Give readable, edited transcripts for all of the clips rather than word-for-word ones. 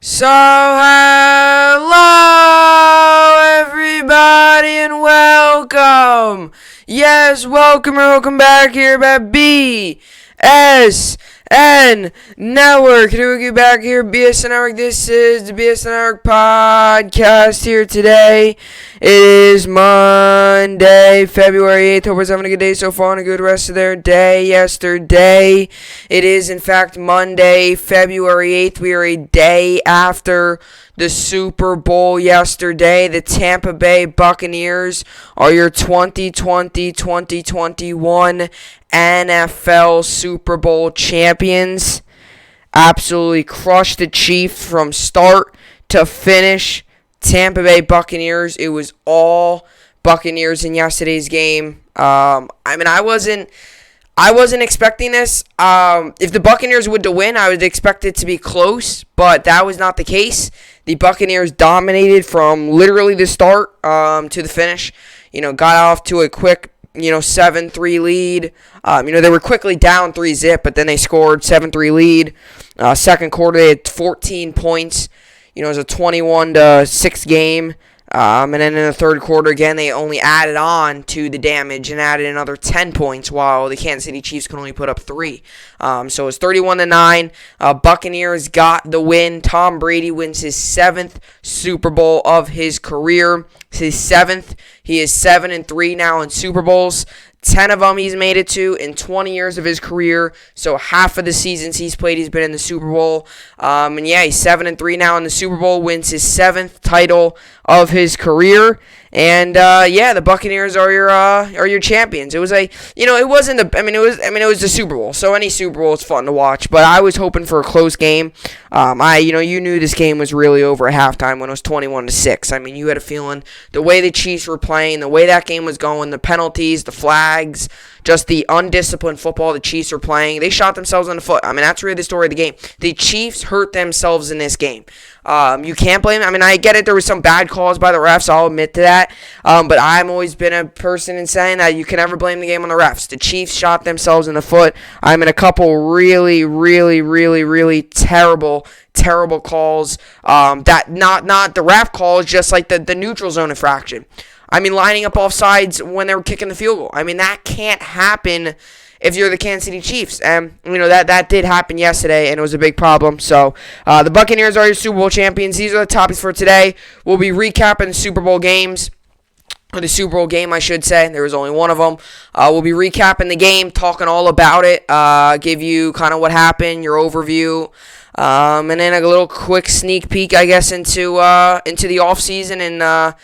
So, hello everybody and welcome. Yes, welcome back here at BSN Network. Here we get back here, BSN Network. This is the BSN Network podcast here today. It is Monday, February 8th. Hope everyone's having a good day so far and a good rest of their day yesterday. It is, in fact, Monday, February 8th. We are a day after the Super Bowl yesterday. The Tampa Bay Buccaneers are your 2020-2021 NFL Super Bowl champions. Absolutely crushed the Chiefs from start to finish. Tampa Bay Buccaneers. It was all Buccaneers in yesterday's game. I wasn't expecting this. If the Buccaneers would to win, I would expect it to be close, but that was not the case. The Buccaneers dominated from literally the start to the finish. Got off to a quick 7-3 lead. They were quickly down 3-0, but then they scored 7-3 lead. Second quarter, they had 14 points. It was a 21-6 game. And then in the third quarter, again, they only added on to the damage and added another 10 points, while the Kansas City Chiefs could only put up 3. So it was 31-9. Buccaneers got the win. Tom Brady wins his 7th Super Bowl of his career. His 7th. He is 7-3 now in Super Bowls. 10 of them he's made it to in 20 years of his career. So half of the seasons he's played, he's been in the Super Bowl. He's 7-3 now in the Super Bowl. Wins his 7th title of his career. And the Buccaneers are your champions. It was it was the Super Bowl. So any Super Bowl is fun to watch. But I was hoping for a close game. You knew this game was really over at halftime when it was 21-6. You had a feeling the way the Chiefs were playing, the way that game was going, the penalties, the flags, just the undisciplined football the Chiefs were playing. They shot themselves in the foot. That's really the story of the game. The Chiefs hurt themselves in this game. You can't blame them. I get it. There was some bad calls by the refs. I'll admit to that. But I've always been a person in saying that you can never blame the game on the refs. The Chiefs shot themselves in the foot. In a couple really, really, really, really terrible calls. That not the ref calls, just like the neutral zone infraction. Lining up off sides when they were kicking the field goal. That can't happen if you're the Kansas City Chiefs. And, that did happen yesterday, and it was a big problem. So, the Buccaneers are your Super Bowl champions. These are the topics for today. We'll be recapping the Super Bowl games. Or the Super Bowl game, I should say. There was only one of them. We'll be recapping the game, talking all about it, give you kind of what happened, your overview, and then a little quick sneak peek, I guess, into the offseason and, as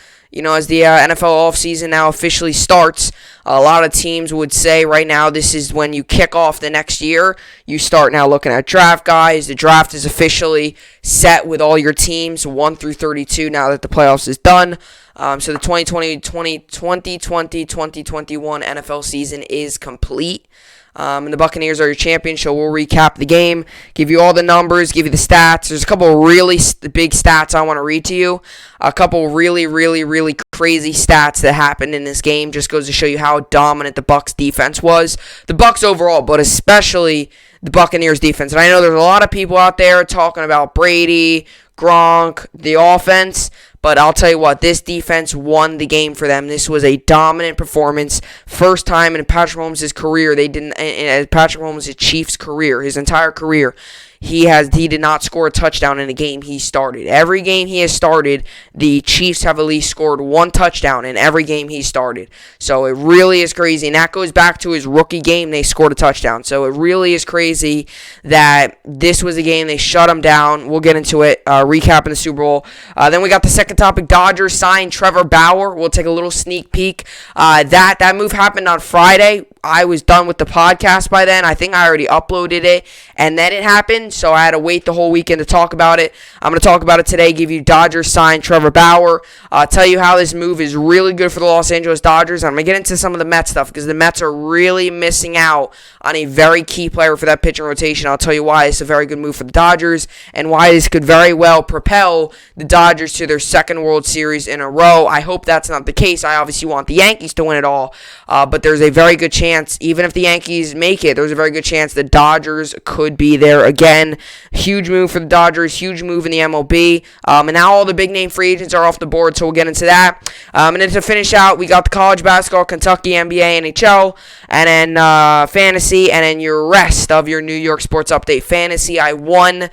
the NFL offseason now officially starts. A lot of teams would say right now this is when you kick off the next year. You start now looking at draft guys. The draft is officially set with all your teams, 1 through 32, now that the playoffs is done. So the 2020-2021 NFL season is complete. And the Buccaneers are your champions, so we'll recap the game, give you all the numbers, give you the stats. There's a couple of really big stats I want to read to you. A couple really, really, really crazy stats that happened in this game. Just goes to show you how dominant the Bucs defense was. The Bucs overall, but especially the Buccaneers defense. And I know there's a lot of people out there talking about Brady, Gronk, the offense. But I'll tell you what, this defense won the game for them. This was a dominant performance. First time in Patrick Mahomes' career, Patrick Mahomes' Chiefs career, his entire career, he did not score a touchdown in a game he started. Every game he has started, the Chiefs have at least scored one touchdown in every game he started. So it really is crazy. And that goes back to his rookie game. They scored a touchdown. So it really is crazy that this was a game they shut him down. We'll get into it. Recapping the Super Bowl. Then we got the second topic. Dodgers signed Trevor Bauer. We'll take a little sneak peek. That move happened on Friday. I was done with the podcast by then. I think I already uploaded it, and then it happened, so I had to wait the whole weekend to talk about it. I'm going to talk about it today, give you Dodgers sign Trevor Bauer, tell you how this move is really good for the Los Angeles Dodgers. I'm going to get into some of the Mets stuff because the Mets are really missing out on a very key player for that pitching rotation. I'll tell you why it's a very good move for the Dodgers and why this could very well propel the Dodgers to their second World Series in a row. I hope that's not the case. I obviously want the Yankees to win it all, but there's a very good chance, even if the Yankees make it, there's a very good chance the Dodgers could be there again. again. Huge move for the Dodgers, huge move in the MLB. And now all the big name free agents are off the board, so we'll get into that. And then to finish out, we got the college basketball, Kentucky, NBA, NHL, and then fantasy, and then your rest of your New York sports update. Fantasy, I won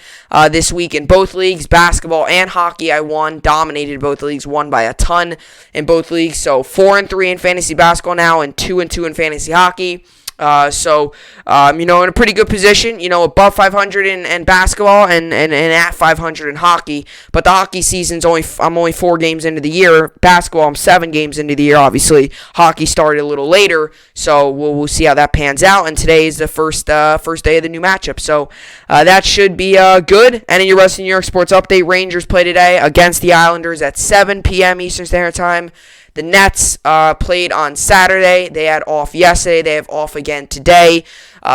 this week in both leagues. Basketball and hockey, I won. Dominated both leagues, won by a ton in both leagues. So 4-3 in fantasy basketball now, and 2-2 in fantasy hockey. So in a pretty good position, above 500 in basketball and at 500 in hockey. But the hockey season's I'm only 4 games into the year. Basketball, I'm 7 games into the year, obviously. Hockey started a little later, so we'll see how that pans out. And today is the first day of the new matchup. So that should be good. And in your rest of New York sports update, Rangers play today against the Islanders at 7 p.m. Eastern Standard Time. The Nets played on Saturday. They had off yesterday. They have off again today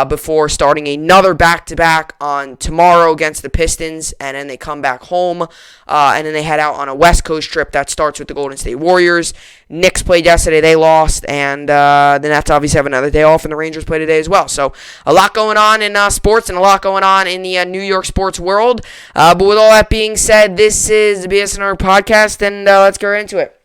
before starting another back-to-back on tomorrow against the Pistons. And then they come back home. And then they head out on a West Coast trip that starts with the Golden State Warriors. Knicks played yesterday. They lost. And the Nets obviously have another day off. And the Rangers play today as well. So a lot going on in sports and a lot going on in the New York sports world. But with all that being said, this is the BSN podcast. And let's get right into it.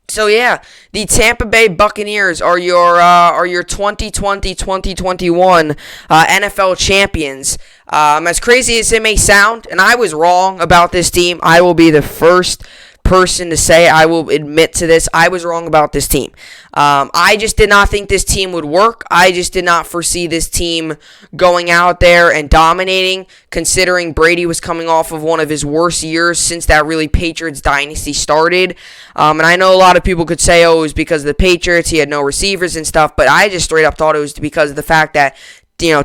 So yeah, the Tampa Bay Buccaneers are your 2020-2021 NFL champions. As crazy as it may sound, and I was wrong about this team, I will be the first person to say, I will admit to this, I was wrong about this team. I just did not think this team would work. I just did not foresee this team going out there and dominating, considering Brady was coming off of one of his worst years since that really Patriots dynasty started. And I know a lot of people could say, it was because of the Patriots, he had no receivers and stuff, but I just straight up thought it was because of the fact that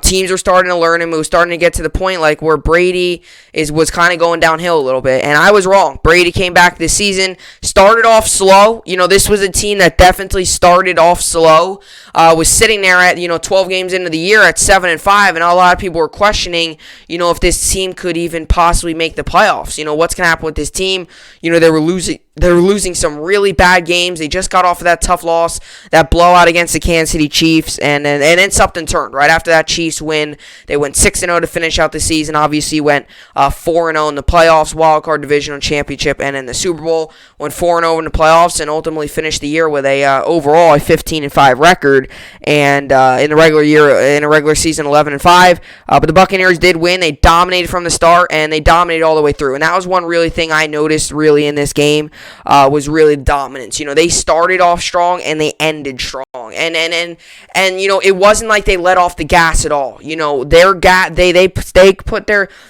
teams were starting to learn him. It was starting to get to the point like where Brady was kind of going downhill a little bit. And I was wrong. Brady came back this season, started off slow. This was a team that definitely started off slow. Was sitting there at 12 games into the year at 7-5, and a lot of people were questioning if this team could even possibly make the playoffs. What's gonna happen with this team? They were losing some really bad games. They just got off of that tough loss, that blowout against the Kansas City Chiefs, and then something turned. Right after that Chiefs win, they went 6-0 to finish out the season. Obviously went 4-0 in the playoffs, wildcard divisional championship, and in the Super Bowl. Went 4-0 in the playoffs, and ultimately finished the year with overall a 15-5 record, and in the regular season 11-5. But the Buccaneers did win. They dominated from the start, and they dominated all the way through. And that was one really thing I noticed really in this game. Was really dominance. They started off strong and they ended strong. And it wasn't like they let off the gas at all.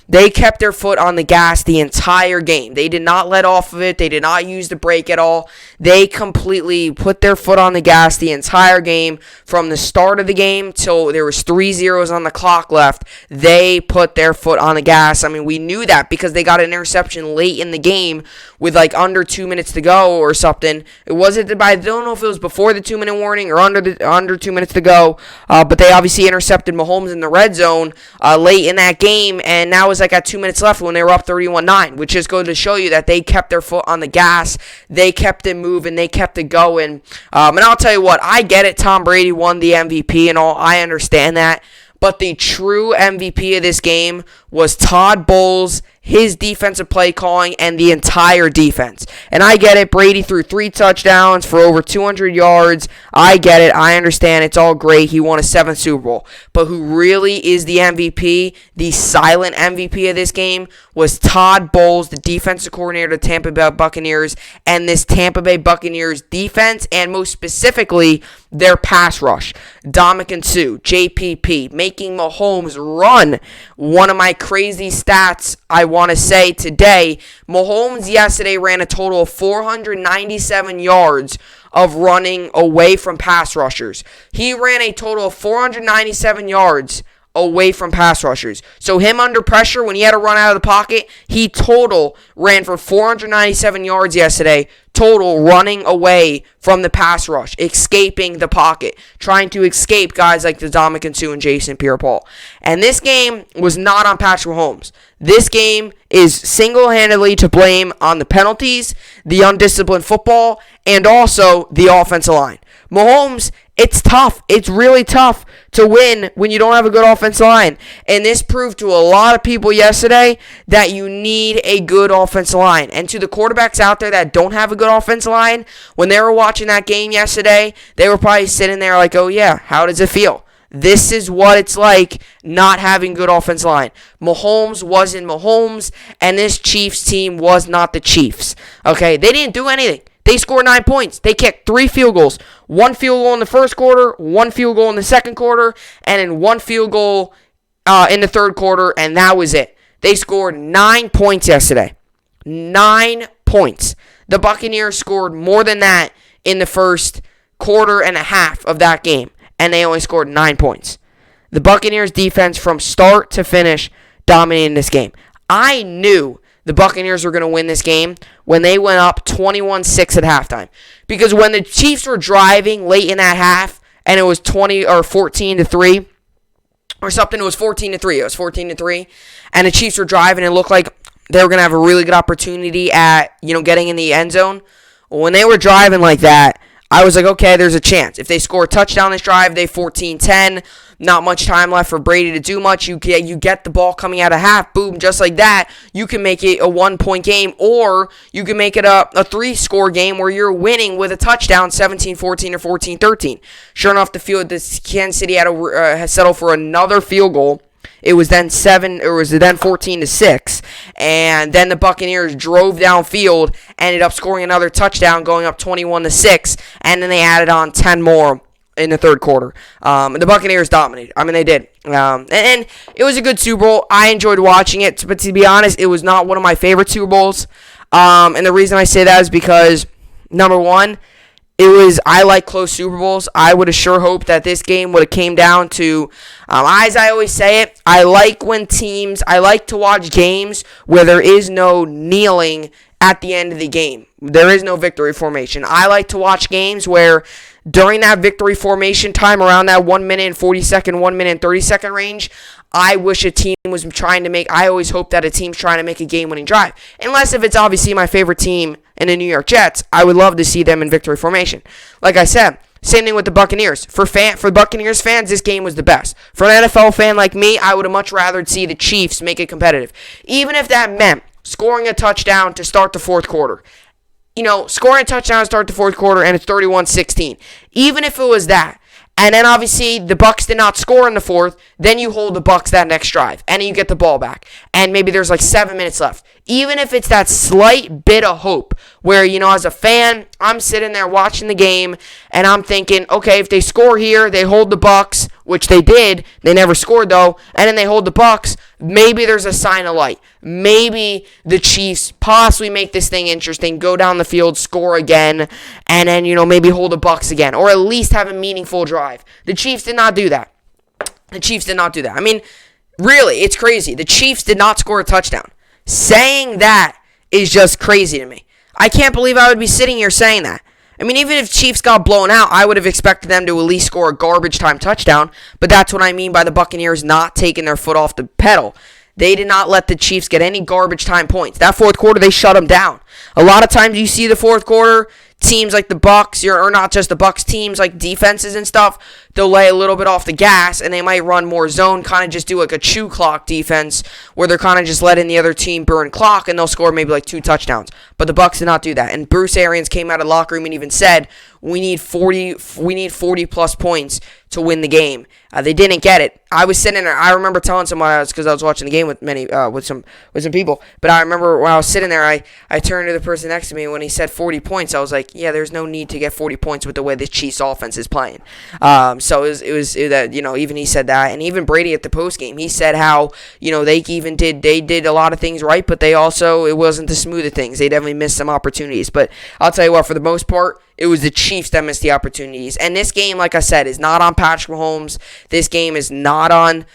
They kept their foot on the gas the entire game. They did not let off of it. They did not use the brake at all. They completely put their foot on the gas the entire game from the start of the game till there was 3 zeros on the clock left. They put their foot on the gas. I mean, we knew that because they got an interception late in the game with under 2 minutes to go or something. I don't know if it was before the 2-minute warning or under 2 minutes to go, but they obviously intercepted Mahomes in the red zone late in that game, and now was at 2 minutes left when they were up 31-9, which just goes to show you that they kept their foot on the gas. They kept it moving. They kept it going. And I'll tell you what, I get it. Tom Brady won the MVP and all. I understand that. But the true MVP of this game was Todd Bowles, his defensive play calling, and the entire defense. And I get it. Brady threw 3 touchdowns for over 200 yards. I get it. I understand. It's all great. He won a 7th Super Bowl. But who really is the MVP, the silent MVP of this game, was Todd Bowles, the defensive coordinator of the Tampa Bay Buccaneers, and this Tampa Bay Buccaneers defense, and most specifically, their pass rush. Dominican Sue, JPP, making Mahomes run. One of my crazy stats I want to say today, Mahomes yesterday ran a total of 497 yards of running away from pass rushers. He ran a total of 497 yards away from pass rushers. So him under pressure, when he had to run out of the pocket, he total ran for 497 yards yesterday, total running away from the pass rush, escaping the pocket, trying to escape guys like the Dominican Sue and Jason Pierre-Paul. And this game was not on Patrick Mahomes. This game is single-handedly to blame on the penalties, the undisciplined football, and also the offensive line. Mahomes, it's tough. It's really tough to win when you don't have a good offensive line. And this proved to a lot of people yesterday that you need a good offensive line. And to the quarterbacks out there that don't have a good offensive line, when they were watching that game yesterday, they were probably sitting there like, oh yeah, how does it feel? This is what it's like not having good offensive line. Mahomes wasn't Mahomes, and this Chiefs team was not the Chiefs. Okay, they didn't do anything. They scored 9 points. They kicked 3 field goals. 1 field goal in the first quarter, 1 field goal in the second quarter, and then 1 field goal in the third quarter, and that was it. They scored 9 points yesterday. 9 points. The Buccaneers scored more than that in the first quarter and a half of that game, and they only scored 9 points. The Buccaneers defense from start to finish dominated this game. I knew the Buccaneers were going to win this game when they went up 21-6 at halftime. Because when the Chiefs were driving late in that half, and it was 14-3, or something, it was 14-3. It was 14-3, and the Chiefs were driving, and it looked like they were going to have a really good opportunity at, getting in the end zone. When they were driving like that, I was like, okay, there's a chance. If they score a touchdown this drive, they 14-10. Not much time left for Brady to do much. You get the ball coming out of half, boom, just like that. You can make it a 1-point game, or you can make it a 3-score game where you're winning with a touchdown, 17-14 or 14-13. Sure enough, the Kansas City had settled for another field goal. It was then 14-6, and then the Buccaneers drove downfield, ended up scoring another touchdown, going up 21-6, and then they added on 10 more in the third quarter. The Buccaneers dominated. I mean, they did. And it was a good Super Bowl. I enjoyed watching it, but to be honest, it was not one of my favorite Super Bowls. And the reason I say that is because, number one, I like close Super Bowls. I would have sure hoped that this game would have came down to, as I always say it, I like to watch games where there is no kneeling at the end of the game. There is no victory formation. I like to watch games where during that victory formation time, around that 1 minute and 40 second, 1 minute and 30 second range, I wish a team was trying to make, I always hope that a team's trying to make a game-winning drive. Unless if it's obviously my favorite team in the New York Jets, I would love to see them in victory formation. Like I said, same thing with the Buccaneers. For Buccaneers fans, this game was the best. For an NFL fan like me, I would have much rather see the Chiefs make it competitive. Even if that meant scoring a touchdown to start the fourth quarter. Scoring a touchdown to start the fourth quarter, and it's 31-16. Even if it was that, and then obviously the Bucs did not score in the fourth, then you hold the Bucs that next drive, and you get the ball back, and maybe there's like 7 minutes left. Even if it's that slight bit of hope, where, as a fan, I'm sitting there watching the game, and I'm thinking, okay, if they score here, they hold the Bucs, which they did. They never scored, though, and then they hold the Bucs. Maybe there's a sign of light. Maybe the Chiefs possibly make this thing interesting, go down the field, score again, and then, maybe hold the Bucs again, or at least have a meaningful drive. The Chiefs did not do that. I mean, really, it's crazy. The Chiefs did not score a touchdown. Saying that is just crazy to me. I can't believe I would be sitting here saying that. I mean, even if Chiefs got blown out, I would have expected them to at least score a garbage time touchdown. But that's what I mean by the Buccaneers not taking their foot off the pedal. They did not let the Chiefs get any garbage time points. That fourth quarter, they shut them down. A lot of times you see the fourth quarter, teams like the Bucs, or not just the Bucs, teams like defenses and stuff, they'll lay a little bit off the gas, and they might run more zone, kind of just do like a chew clock defense, where they're kind of just letting the other team burn clock, and they'll score maybe like 2 touchdowns. But the Bucs did not do that. And Bruce Arians came out of the locker room and even said, we need 40 plus points to win the game. They didn't get it. I was sitting there. I remember telling someone, because I was watching the game with with some people. But I remember when I was sitting there, I turned to the person next to me, and when he said 40 points, I was like, yeah, there's no need to get 40 points with the way the Chiefs offense is playing. So it was that, even he said that, and even Brady at the post game, he said how they did a lot of things right, but it wasn't the smoother things. They definitely missed some opportunities. But I'll tell you what, for the most part, it was the Chiefs that missed the opportunities. And this game, like I said, is not on Patrick Mahomes. This game is not on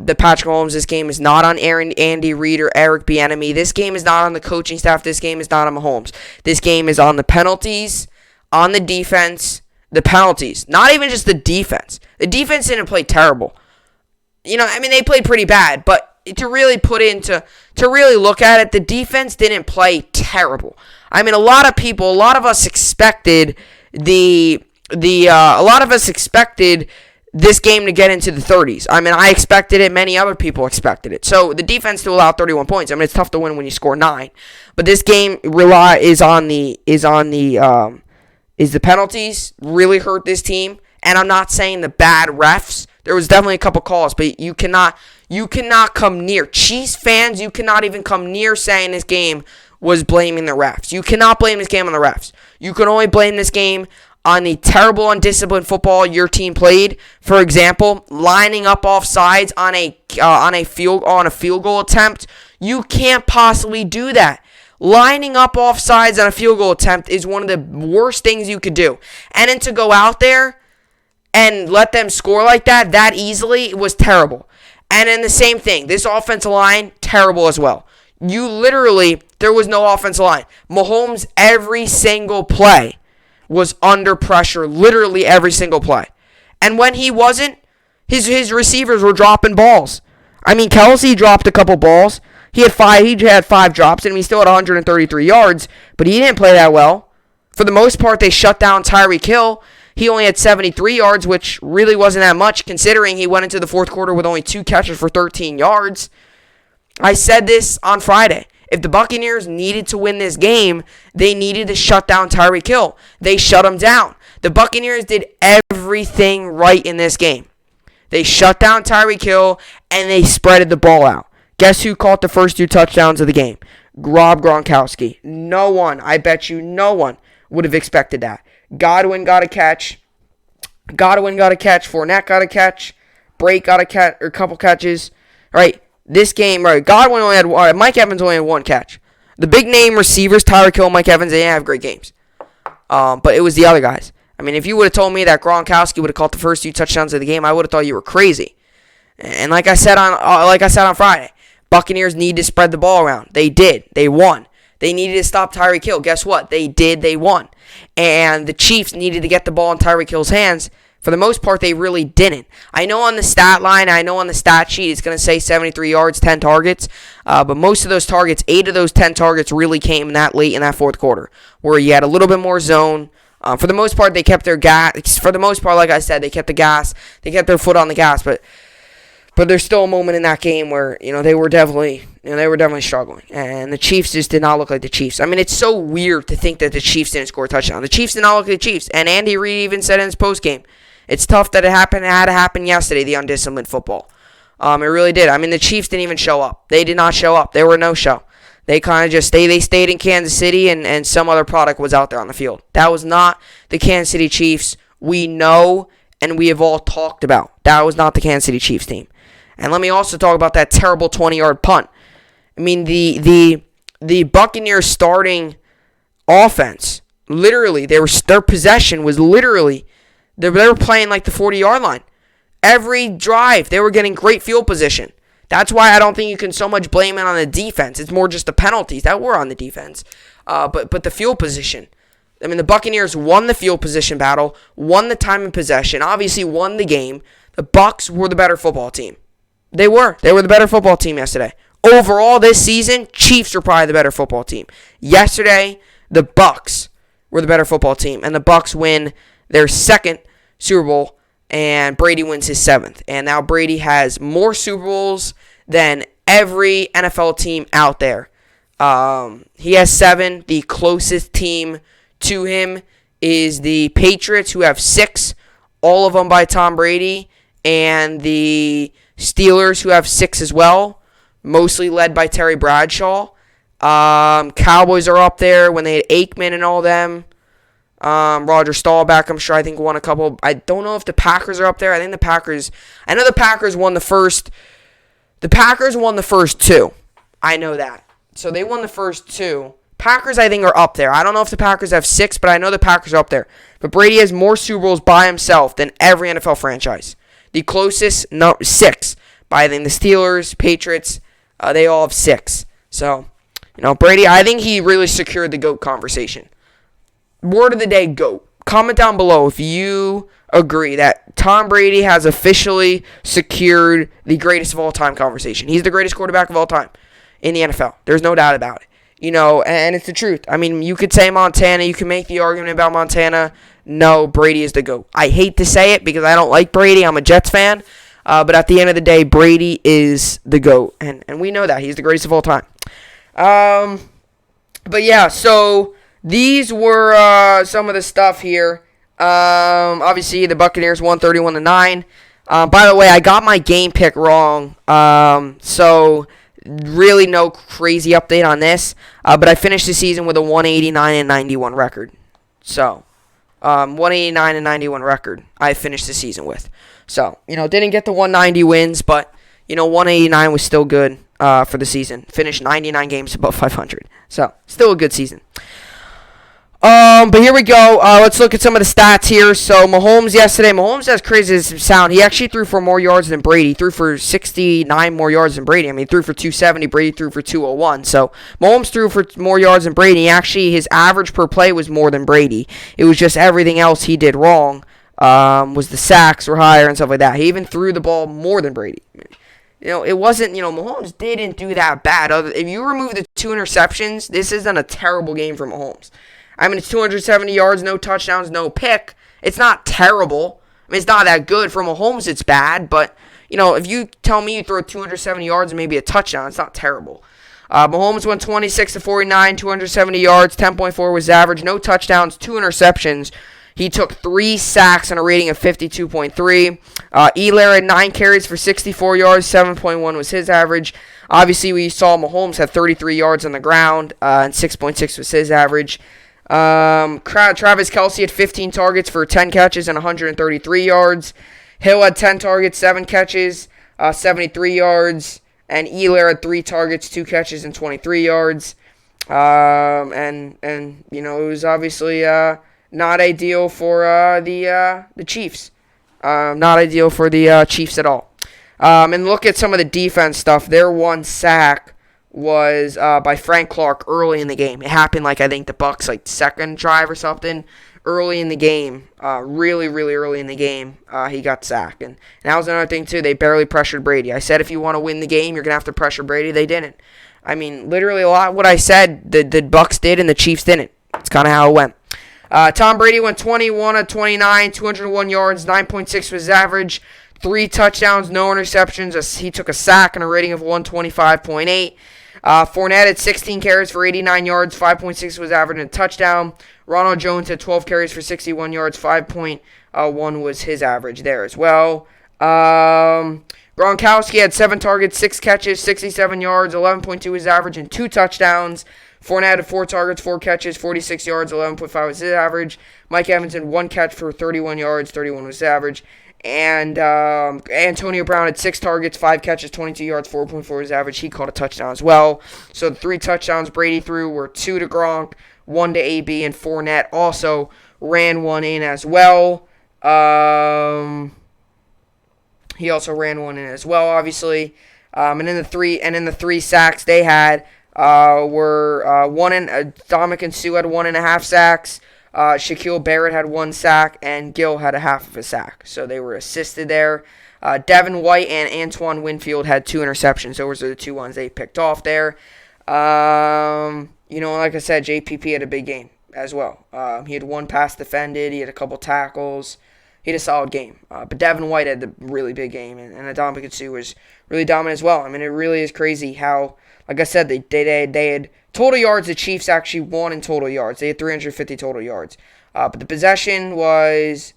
the Patrick Mahomes. This game is not on Andy Reid or Eric Bieniemy. This game is not on the coaching staff. This game is not on Mahomes. This game is on the penalties, on the defense, the penalties. Not even just the defense. The defense didn't play terrible. They played pretty bad, but to really look at it, the defense didn't play terrible. I mean, a lot of us expected this game to get into the 30s. I mean, I expected it. Many other people expected it. So the defense to allow 31 points. I mean, it's tough to win when you score 9. But this game is the penalties really hurt this team. And I'm not saying the bad refs. There was definitely a couple calls, but you cannot come near. Chiefs fans, you cannot even come near saying this game was blaming the refs. You cannot blame this game on the refs. You can only blame this game on the terrible, undisciplined football your team played. For example, lining up off sides on a field goal attempt. You can't possibly do that. Lining up off sides on a field goal attempt is one of the worst things you could do. And then to go out there and let them score like that easily, was terrible. And then the same thing. This offensive line, terrible as well. There was no offensive line. Mahomes, every single play was under pressure, literally every single play. And when he wasn't, his receivers were dropping balls. I mean, Kelsey dropped a couple balls. He had five drops, and he still had 133 yards, but he didn't play that well. For the most part, they shut down Tyreek Hill. He only had 73 yards, which really wasn't that much, considering he went into the fourth quarter with only 2 catches for 13 yards. I said this on Friday. If the Buccaneers needed to win this game, they needed to shut down Tyreek Hill. They shut him down. The Buccaneers did everything right in this game. They shut down Tyreek Hill, and they spreaded the ball out. Guess who caught the first 2 touchdowns of the game? Rob Gronkowski. No one, I bet you no one, would have expected that. Godwin got a catch. Fournette got a catch. Brake got a couple catches. Right. This game, right, Mike Evans only had 1 catch. The big name receivers, Tyreek Hill, Mike Evans, they didn't have great games. But it was the other guys. I mean, if you would have told me that Gronkowski would have caught the first 2 touchdowns of the game, I would have thought you were crazy. And like I said on Friday, Buccaneers need to spread the ball around. They did. They won. They needed to stop Tyreek Hill. Guess what? They did. They won. And the Chiefs needed to get the ball in Tyreek Hill's hands. For the most part, they really didn't. I know on the stat line, I know on the stat sheet, it's going to say 73 yards, 10 targets. But most of those targets, 8 of those 10 targets really came that late in that fourth quarter, where you had a little bit more zone. For the most part, they kept their gas. For the most part, like I said, they kept the gas. They kept their foot on the gas. But there's still a moment in that game where they were definitely struggling, and the Chiefs just did not look like the Chiefs. I mean, it's so weird to think that the Chiefs didn't score a touchdown. The Chiefs did not look like the Chiefs, and Andy Reid even said in his postgame, it's tough that it happened. It had to happen yesterday. The undisciplined football. It really did. I mean, the Chiefs didn't even show up. They did not show up. They were no show. They kind of just they stayed in Kansas City, and some other product was out there on the field. That was not the Kansas City Chiefs we know and we have all talked about. That was not the Kansas City Chiefs team. And let me also talk about that terrible 20-yard punt. I mean, the Buccaneers starting offense, literally, their possession was literally, they were playing like the 40-yard line. Every drive, they were getting great field position. That's why I don't think you can so much blame it on the defense. It's more just the penalties that were on the defense. But the field position. I mean, the Buccaneers won the field position battle, won the time of possession, obviously won the game. The Bucs were the better football team. They were the better football team yesterday. Overall, this season, Chiefs were probably the better football team. Yesterday, the Bucs were the better football team, and the Bucs win their 2nd Super Bowl, and Brady wins his 7th. And now Brady has more Super Bowls than every NFL team out there. He has 7. The closest team to him is the Patriots, who have 6, all of them by Tom Brady, and the Steelers, who have 6 as well, mostly led by Terry Bradshaw. Cowboys are up there when they had Aikman and all them. Roger Staubach, I'm sure, I think, won a couple. I don't know if the Packers are up there. I know the Packers won the first. The Packers won the first 2. I know that. So they won the first 2. Packers, I think, are up there. I don't know if the Packers have 6, but I know the Packers are up there. But Brady has more Super Bowls by himself than every NFL franchise. The closest, 6. By then the Steelers, Patriots, they all have 6. So, Brady, I think he really secured the GOAT conversation. Word of the day, GOAT. Comment down below if you agree that Tom Brady has officially secured the greatest of all time conversation. He's the greatest quarterback of all time in the NFL. There's no doubt about it. and it's the truth. I mean, you could say Montana. You can make the argument about Montana. No, Brady is the GOAT. I hate to say it because I don't like Brady. I'm a Jets fan. But at the end of the day, Brady is the GOAT. And we know that. He's the greatest of all time. But yeah, so these were some of the stuff here. Obviously, the Buccaneers won 31-9. By the way, I got my game pick wrong. So really no crazy update on this. But I finished the season with a 189-91 record. So 189-91 record I finished the season with. So, didn't get the 190 wins, but, 189 was still good for the season. Finished 99 games above 500. So, still a good season. But here we go. Let's look at some of the stats here. So, Mahomes, as crazy as it sounds, he actually threw for more yards than Brady. He threw for 69 more yards than Brady. I mean, he threw for 270. Brady threw for 201. So, Mahomes threw for more yards than Brady. Actually, his average per play was more than Brady. It was just everything else he did wrong. Was the sacks were higher and stuff like that. He even threw the ball more than Brady. It wasn't, Mahomes didn't do that bad. If you remove the 2 interceptions, this isn't a terrible game for Mahomes. I mean, it's 270 yards, no touchdowns, no pick. It's not terrible. I mean, it's not that good. For Mahomes, it's bad. But, if you tell me you throw 270 yards and maybe a touchdown, it's not terrible. Mahomes went 26-49, 270 yards, 10.4 was average, no touchdowns, 2 interceptions. He took 3 sacks and a rating of 52.3. Elair had 9 carries for 64 yards, 7.1 was his average. Obviously, we saw Mahomes had 33 yards on the ground, and 6.6 was his average. Travis Kelce had 15 targets for 10 catches and 133 yards. Hill had 10 targets, 7 catches, 73 yards. And Elair had 3 targets, 2 catches, and 23 yards. It was obviously not ideal for the Chiefs. Not ideal for the Chiefs at all. And look at some of the defense stuff. Their 1 sack was by Frank Clark early in the game. It happened I think the Bucs second drive or something early in the game. Really, really early in the game, he got sacked. And that was another thing too. They barely pressured Brady. I said if you want to win the game, you're gonna have to pressure Brady. They didn't. I mean, literally a lot of what I said the Bucs did and the Chiefs didn't. It's kind of how it went. Tom Brady went 21-29, 201 yards, 9.6 was his average, 3 touchdowns, no interceptions. He took a sack and a rating of 125.8. Fournette had 16 carries for 89 yards, 5.6 was average and a touchdown. Ronald Jones had 12 carries for 61 yards, 5.1 was his average there as well. Gronkowski had 7 targets, 6 catches, 67 yards, 11.2 was average and 2 touchdowns. Fournette had 4 targets, 4 catches, 46 yards, 11.5 was his average. Mike Evans had 1 catch for 31 yards, 31 was his average. And Antonio Brown had 6 targets, 5 catches, 22 yards, 4.4 was his average. He caught a touchdown as well. So the 3 touchdowns Brady threw were 2 to Gronk, 1 to AB, and Fournette also ran 1 in as well. He also ran 1 in as well, obviously. And then the 3 sacks they had were Dominican Sue had 1.5 sacks. Shaquille Barrett had 1 sack, and Gill had a half of a sack. So they were assisted there. Devin White and Antoine Winfield had 2 interceptions. Those are the 2 ones they picked off there. Like I said, JPP had a big game as well. He had 1 pass defended. He had a couple tackles. He had a solid game. But Devin White had a really big game, and Dominican Sue was really dominant as well. I mean, it really is crazy how, like I said, they had total yards. The Chiefs actually won in total yards. They had 350 total yards. But the possession was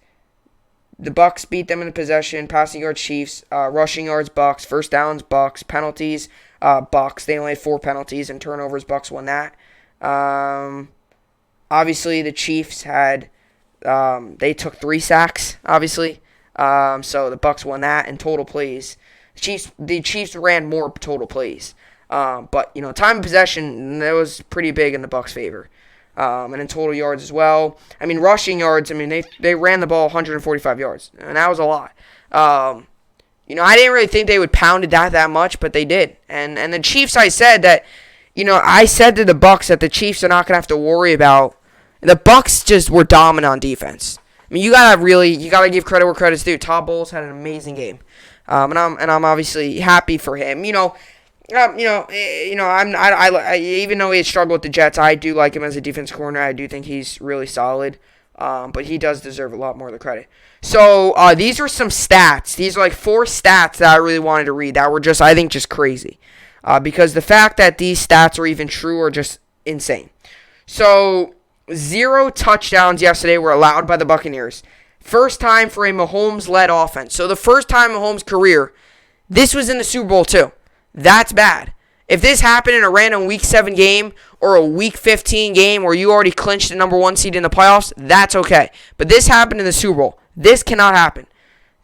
the Bucs beat them in the possession. Passing yards, Chiefs. Rushing yards, Bucs. First downs, Bucs. Penalties, Bucs. They only had 4 penalties, and turnovers, Bucs won that. Obviously, the Chiefs had they took 3 sacks. Obviously, so the Bucs won that in total plays. The Chiefs ran more total plays. But, time of possession, that was pretty big in the Bucs' favor. And in total yards as well. I mean, rushing yards, they ran the ball 145 yards. And that was a lot. I didn't really think they would pound it that much, but they did. And the Chiefs, I said that, I said to the Bucs that the Chiefs are not going to have to worry about. The Bucs just were dominant on defense. I mean, you gotta give credit where credit's due. Todd Bowles had an amazing game. And I'm obviously happy for him. Even though he had struggled with the Jets, I do like him as a defense corner. I do think he's really solid. But he does deserve a lot more of the credit. So these are some stats. These are like 4 stats that I really wanted to read that were just, I think, just crazy. Because the fact that these stats are even true are just insane. So 0 touchdowns yesterday were allowed by the Buccaneers. First time for a Mahomes-led offense. So the first time in Mahomes' career, this was in the Super Bowl too. That's bad. If this happened in a random Week 7 game or a Week 15 game where you already clinched the number 1 seed in the playoffs, that's okay. But this happened in the Super Bowl. This cannot happen.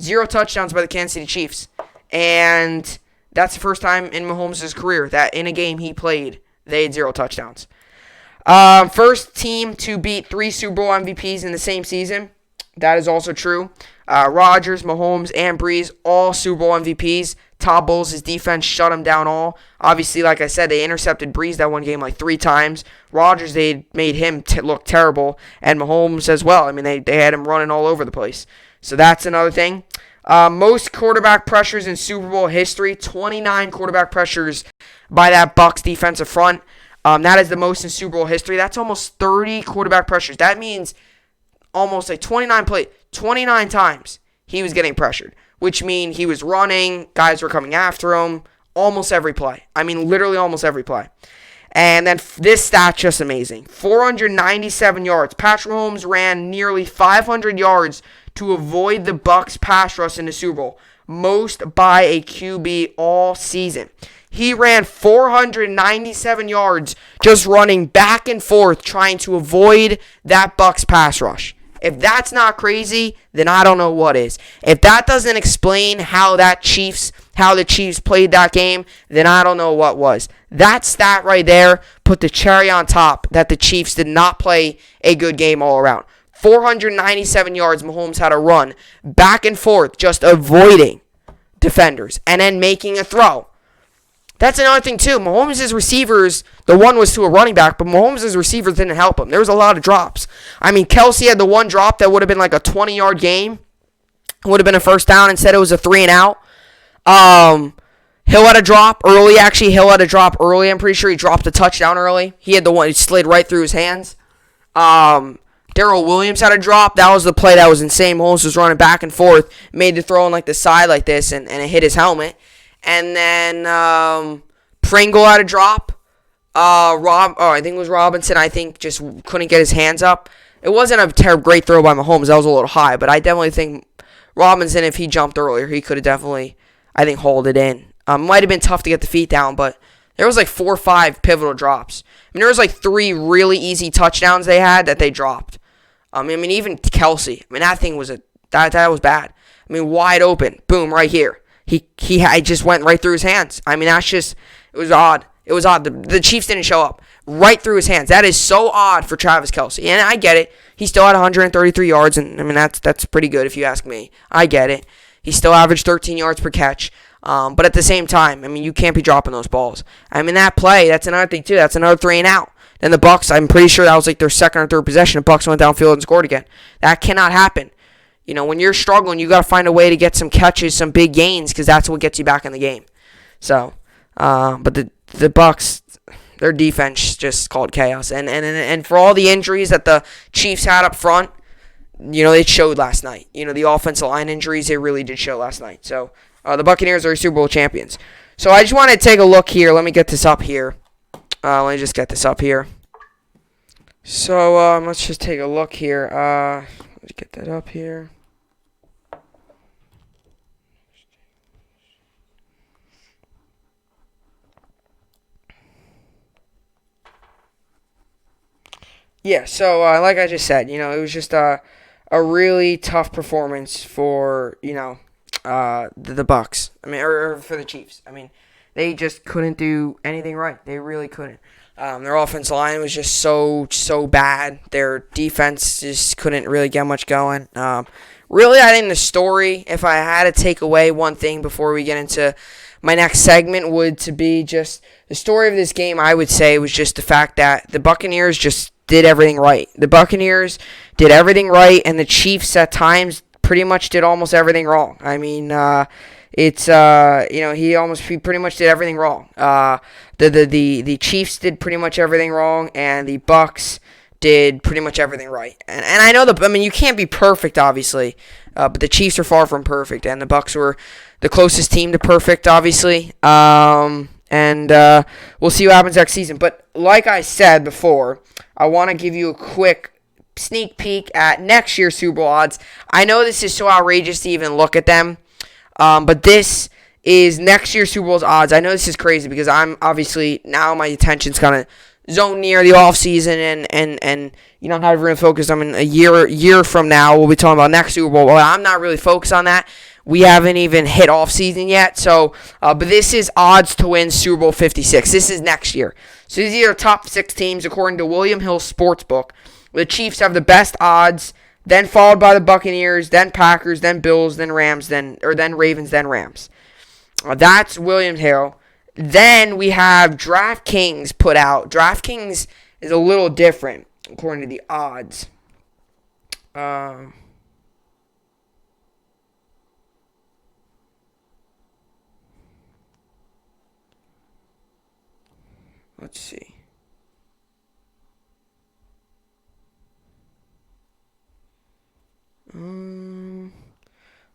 0 touchdowns by the Kansas City Chiefs. And that's the first time in Mahomes' career that in a game he played, they had 0 touchdowns. First team to beat 3 Super Bowl MVPs in the same season. That is also true. Rodgers, Mahomes, and Breeze, all Super Bowl MVPs. Todd Bowles' defense shut them down all. Obviously, like I said, they intercepted Breeze that one game like 3 times. Rodgers, they made him look terrible. And Mahomes as well. I mean, they had him running all over the place. So that's another thing. Most quarterback pressures in Super Bowl history. 29 quarterback pressures by that Bucs defensive front. That is the most in Super Bowl history. That's almost 30 quarterback pressures. That means almost like 29 times he was getting pressured, which means he was running, guys were coming after him almost every play. I mean, literally almost every play. And then this stat's just amazing. 497 yards. Patrick Mahomes ran nearly 500 yards to avoid the Bucs pass rush in the Super Bowl, most by a QB all season. He ran 497 yards just running back and forth trying to avoid that Bucs pass rush. If that's not crazy, then I don't know what is. If that doesn't explain how the Chiefs played that game, then I don't know what was. That stat right there put the cherry on top that the Chiefs did not play a good game all around. 497 yards Mahomes had to run back and forth just avoiding defenders and then making a throw. That's another thing, too. Mahomes' receivers, the one was to a running back, but Mahomes' receivers didn't help him. There was a lot of drops. I mean, Kelsey had the one drop that would have been like a 20-yard game. It would have been a first down. Instead, it was a 3-and-out. Hill had a drop early. Actually, Hill had a drop early. I'm pretty sure he dropped a touchdown early. He had the one. He slid right through his hands. Darrell Williams had a drop. That was the play that was insane. Mahomes was running back and forth. Made the throw on like the side like this, and it hit his helmet. And then Pringle had a drop. I think it was Robinson. I think just couldn't get his hands up. It wasn't a great throw by Mahomes. That was a little high, but I definitely think Robinson, if he jumped earlier, he could have definitely, I think, hauled it in. Might have been tough to get the feet down, but there was like 4 or 5 pivotal drops. I mean, there was like 3 really easy touchdowns they had that they dropped. I mean, even Kelsey. I mean, that thing was that was bad. I mean, wide open, boom, right here. He just went right through his hands. I mean, it was odd. It was odd. The Chiefs didn't show up. Right through his hands. That is so odd for Travis Kelsey. And I get it. He still had 133 yards, and I mean, that's pretty good if you ask me. I get it. He still averaged 13 yards per catch. But at the same time, I mean, you can't be dropping those balls. I mean, that play, that's another thing, too. That's another 3-and-out. Then the Bucs, I'm pretty sure that was like their second or third possession. The Bucs went downfield and scored again. That cannot happen. You know, when you're struggling, you got to find a way to get some catches, some big gains, because that's what gets you back in the game. So, but the Bucs, their defense just called chaos. And for all the injuries that the Chiefs had up front, you know, it showed last night. You know, the offensive line injuries, they really did show last night. So, the Buccaneers are Super Bowl champions. So, I just want to take a look here. Let me get this up here. Let me just get this up here. So, let's just take a look here. Let's get that up here. Yeah, so like I just said, you know, it was just a really tough performance for, you know, the Bucs. I mean, or for the Chiefs. I mean, they just couldn't do anything right. They really couldn't. Their offensive line was just so bad. Their defense just couldn't really get much going. Really, I think the story, if I had to take away one thing before we get into my next segment, would to be just the story of this game, I would say, was just the fact that the Buccaneers just did everything right. The Buccaneers did everything right, and the Chiefs at times pretty much did almost everything wrong. I mean, It's he pretty much did everything wrong. The Chiefs did pretty much everything wrong, and the Bucks did pretty much everything right. And I know you can't be perfect, obviously, but the Chiefs are far from perfect, and the Bucks were the closest team to perfect, obviously. And we'll see what happens next season. But like I said before, I want to give you a quick sneak peek at next year's Super Bowl odds. I know this is so outrageous to even look at them, but this is next year's Super Bowl's odds. I know this is crazy because I'm obviously now my attention's kind of zoned near the offseason and I'm not really focused. I'm in a year from now. We'll be talking about next Super Bowl. Well, I'm not really focused on that. We haven't even hit offseason yet. So, but this is odds to win Super Bowl 56. This is next year. So these are the top 6 teams according to William Hill Sportsbook. The Chiefs have the best odds, then followed by the Buccaneers, then Packers, then Bills, then Rams, then Ravens, then Rams. That's William Hill. Then we have DraftKings put out. DraftKings is a little different according to the odds. Let's see.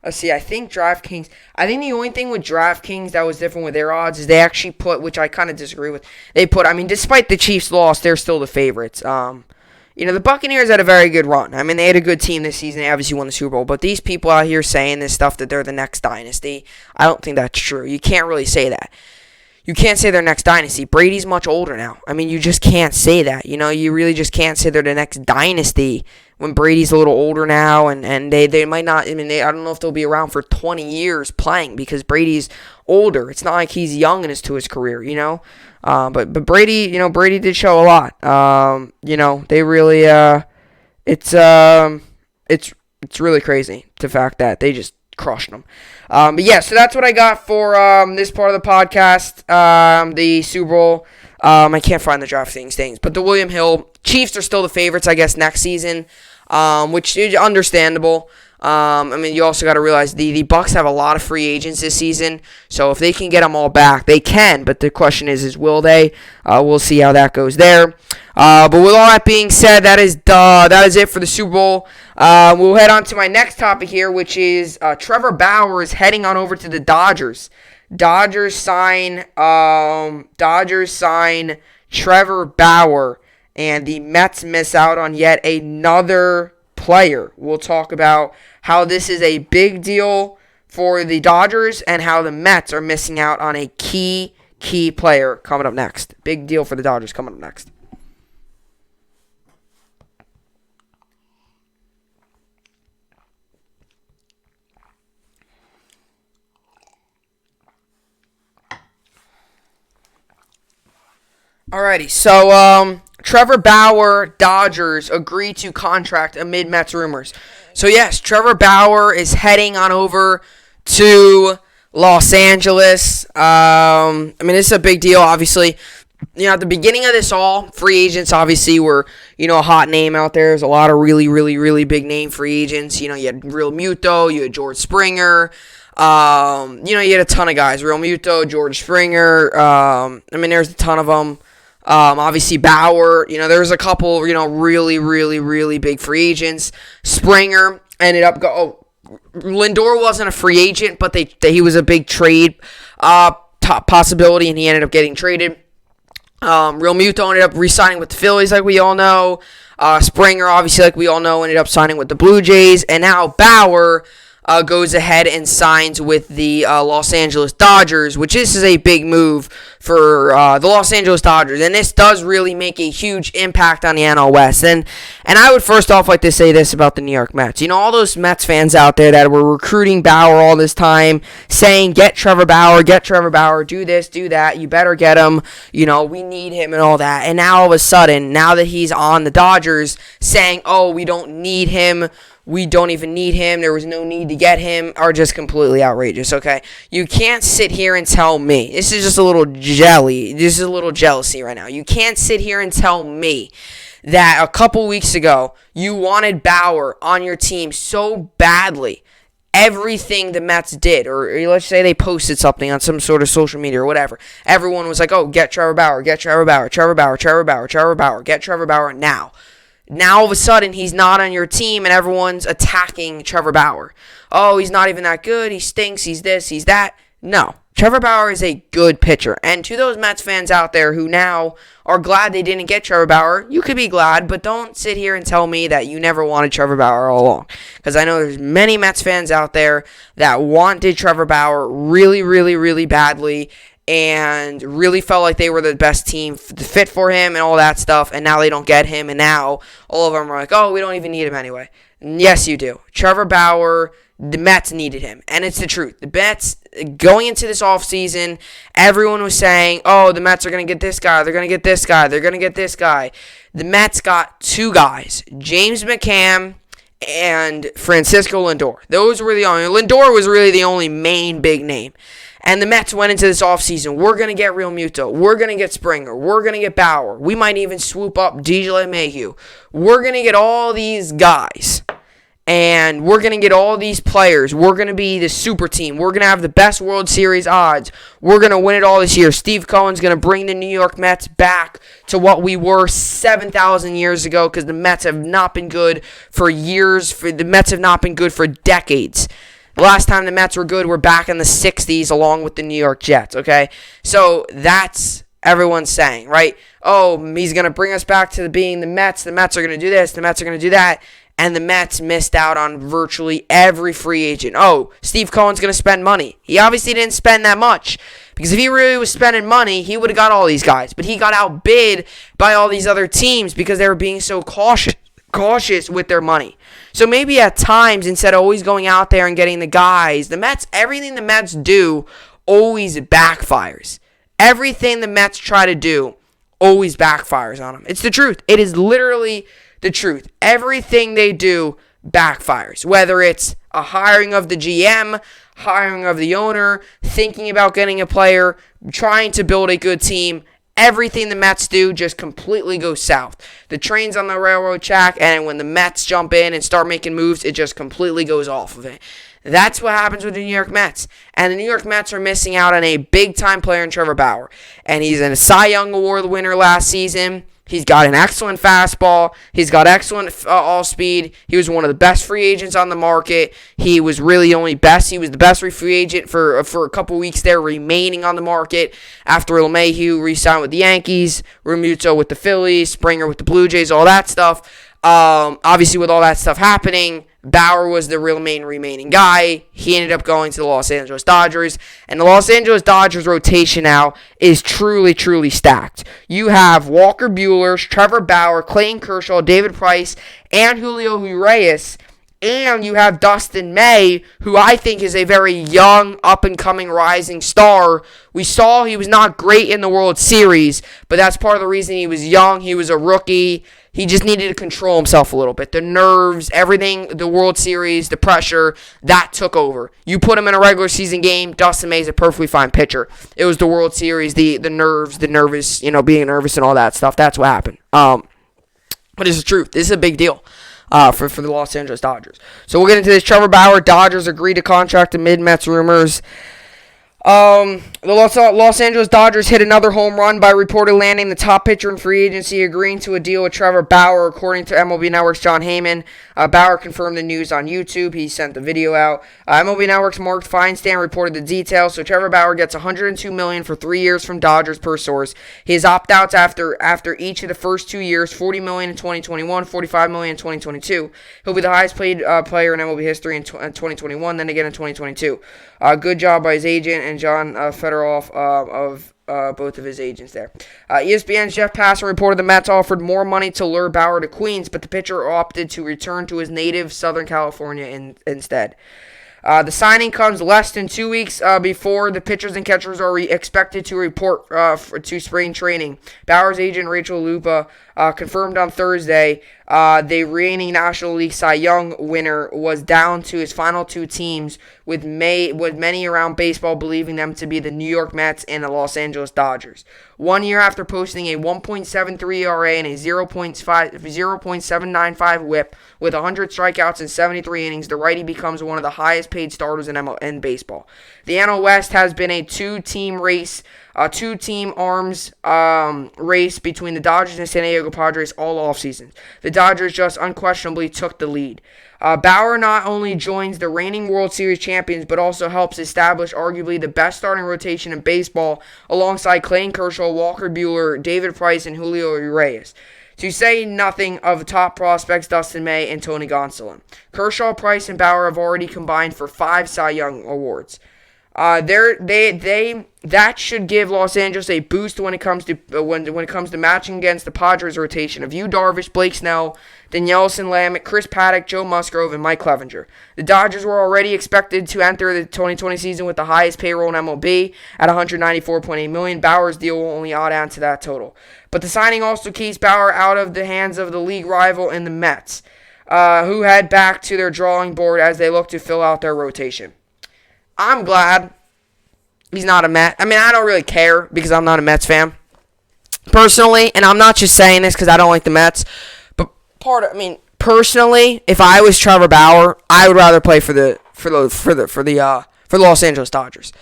Let's see. I think the only thing with DraftKings that was different with their odds is they actually put, which I kind of disagree with, despite the Chiefs' loss, they're still the favorites. The Buccaneers had a very good run. I mean, they had a good team this season. They obviously won the Super Bowl. But these people out here saying this stuff that they're the next dynasty, I don't think that's true. You can't really say that. You can't say they're next dynasty. Brady's much older now. I mean, you just can't say that. You really just can't say they're the next dynasty when Brady's a little older now, and they might not. I don't know if they'll be around for 20 years playing because Brady's older. It's not like he's young to his career, But Brady did show a lot. They really it's really crazy the fact that they just crushed them. But yeah, so that's what I got for this part of the podcast. The Super Bowl. I can't find the DraftKings things, but the William Hill Chiefs are still the favorites, I guess, next season, which is understandable. You also got to realize the Bucks have a lot of free agents this season, so if they can get them all back, they can. But the question is will they? We'll see how that goes there. But with all that being said, that is it for the Super Bowl. We'll head on to my next topic here, which is Trevor Bauer is heading on over to the Dodgers. Dodgers sign Trevor Bauer, and the Mets miss out on yet another player. We'll talk about how this is a big deal for the Dodgers and how the Mets are missing out on a key player coming up next. Big deal for the Dodgers coming up next. Alrighty, so Trevor Bauer, Dodgers, agree to contract amid Mets rumors. So yes, Trevor Bauer is heading on over to Los Angeles. This is a big deal, obviously. At the beginning of this all, free agents obviously were, a hot name out there. There's a lot of really, really, really big name free agents. You had Real Muto, you had George Springer. You had a ton of guys. Real Muto, George Springer. There's a ton of them. Obviously Bauer, there was a couple, really, really, really big free agents. Springer ended up Lindor wasn't a free agent, but he was a big trade top possibility, and he ended up getting traded. Real Muto ended up re-signing with the Phillies, like we all know. Springer, obviously, like we all know, ended up signing with the Blue Jays, and now Bauer goes ahead and signs with the Los Angeles Dodgers, which this is a big move for the Los Angeles Dodgers, and this does really make a huge impact on the NL West. And I would first off like to say this about the New York Mets. All those Mets fans out there that were recruiting Bauer all this time, saying, get Trevor Bauer, do this, do that, you better get him, we need him and all that. And now all of a sudden, now that he's on the Dodgers, saying, oh, we don't need him, we don't even need him, there was no need to get him, are just completely outrageous, okay? You can't sit here and tell me, this is just a little jealousy right now. You can't sit here and tell me that a couple weeks ago, you wanted Bauer on your team so badly, everything the Mets did, or let's say they posted something on some sort of social media or whatever, everyone was like, oh, get Trevor Bauer, get Trevor Bauer, Trevor Bauer, Trevor Bauer, Trevor Bauer, get Trevor Bauer now. Now, all of a sudden, he's not on your team, and everyone's attacking Trevor Bauer. Oh, he's not even that good. He stinks. He's this. He's that. No. Trevor Bauer is a good pitcher. And to those Mets fans out there who now are glad they didn't get Trevor Bauer, you could be glad, but don't sit here and tell me that you never wanted Trevor Bauer all along. Because I know there's many Mets fans out there that wanted Trevor Bauer really, really, really badly, and really felt like they were the best team fit for him and all that stuff, and now they don't get him, and now all of them are like, oh, we don't even need him anyway. And yes, you do. Trevor Bauer, the Mets needed him, and it's the truth. The Mets, going into this offseason, everyone was saying, oh, the Mets are going to get this guy, they're going to get this guy, they're going to get this guy. The Mets got two guys, James McCann and Francisco Lindor. Those were the only, Lindor was really the only main big name. And the Mets went into this offseason, we're going to get Real Muto, we're going to get Springer, we're going to get Bauer, we might even swoop up DJ LeMahieu. We're going to get all these guys, and we're going to get all these players. We're going to be the super team. We're going to have the best World Series odds. We're going to win it all this year. Steve Cohen's going to bring the New York Mets back to what we were 7,000 years ago, because the Mets have not been good for years. The Mets have not been good for decades. The last time the Mets were good were back in the 60s along with the New York Jets, okay? So that's everyone's saying, right? Oh, he's going to bring us back to being the Mets. The Mets are going to do this. The Mets are going to do that. And the Mets missed out on virtually every free agent. Oh, Steve Cohen's going to spend money. He obviously didn't spend that much, because if he really was spending money, he would have got all these guys. But he got outbid by all these other teams because they were being so cautious with their money. So maybe at times, instead of always going out there and getting the guys, the Mets, everything the Mets do always backfires. Everything the Mets try to do always backfires on them. It's the truth. It is literally the truth. Everything they do backfires. Whether it's a hiring of the GM, hiring of the owner, thinking about getting a player, trying to build a good team, everything the Mets do just completely goes south. The train's on the railroad track, and when the Mets jump in and start making moves, it just completely goes off of it. That's what happens with the New York Mets. And the New York Mets are missing out on a big-time player in Trevor Bauer. And he's a Cy Young Award winner last season. He's got an excellent fastball. He's got excellent all-speed. He was one of the best free agents on the market. He was really only best. He was the best free agent for a couple weeks there, remaining on the market after LeMahieu re-signed with the Yankees, Realmuto with the Phillies, Springer with the Blue Jays, all that stuff. Obviously, with all that stuff happening, Bauer was the real main remaining guy. He ended up going to the Los Angeles Dodgers. And the Los Angeles Dodgers rotation now is truly, truly stacked. You have Walker Buehler, Trevor Bauer, Clayton Kershaw, David Price, and Julio Urias. And you have Dustin May, who I think is a very young, up-and-coming, rising star. We saw he was not great in the World Series, but that's part of the reason he was young. He was a rookie. He just needed to control himself a little bit. The nerves, everything, the World Series, the pressure, that took over. You put him in a regular season game, Dustin May is a perfectly fine pitcher. It was the World Series, the nerves, the nervous, being nervous and all that stuff. That's what happened. But it's the truth. This is a big deal. For the Los Angeles Dodgers. So we'll get into this. Trevor Bauer, Dodgers agreed to contract amid Mets rumors. The Los Angeles Dodgers hit another home run by reportedly landing the top pitcher in free agency, agreeing to a deal with Trevor Bauer, according to MLB Network's John Heyman. Bauer confirmed the news on YouTube. He sent the video out. MLB Network's Mark Feinsand reported the details. So Trevor Bauer gets $102 million for 3 years from Dodgers per source. His opt-outs after each of the first 2 years: $40 million in 2021, $45 million in 2022. He'll be the highest paid player in MLB history in 2021, then again in 2022. Good job by his agent and John Fedorov of both of his agents there. ESPN's Jeff Passan reported the Mets offered more money to lure Bauer to Queens, but the pitcher opted to return to his native Southern California instead. The signing comes less than 2 weeks before the pitchers and catchers are expected to report to spring training. Bauer's agent, Rachel Lupa, confirmed on Thursday the reigning National League Cy Young winner was down to his final two teams, with many around baseball believing them to be the New York Mets and the Los Angeles Dodgers. 1 year after posting a 1.73 ERA and a 0.795 whip with 100 strikeouts in 73 innings, the righty becomes one of the highest paid starters in baseball. The NL West has been a two-team arms race between the Dodgers and San Diego Padres all offseason. The Dodgers just unquestionably took the lead. Bauer not only joins the reigning World Series champions, but also helps establish arguably the best starting rotation in baseball alongside Clayton Kershaw, Walker Buehler, David Price, and Julio Urias. To say nothing of top prospects Dustin May and Tony Gonsolin. Kershaw, Price, and Bauer have already combined for 5 Cy Young awards. That should give Los Angeles a boost when it comes to matching against the Padres rotation of Yu Darvish, Blake Snell, Danielson Lamet, Chris Paddock, Joe Musgrove, and Mike Clevenger. The Dodgers were already expected to enter the 2020 season with the highest payroll in MLB at $194.8 million. Bauer's deal will only add on to that total. But the signing also keeps Bauer out of the hands of the league rival in the Mets, who head back to their drawing board as they look to fill out their rotation. I'm glad he's not a Met. I mean, I don't really care because I'm not a Mets fan personally, and I'm not just saying this because I don't like the Mets. But personally, if I was Trevor Bauer, I would rather play for the Los Angeles Dodgers,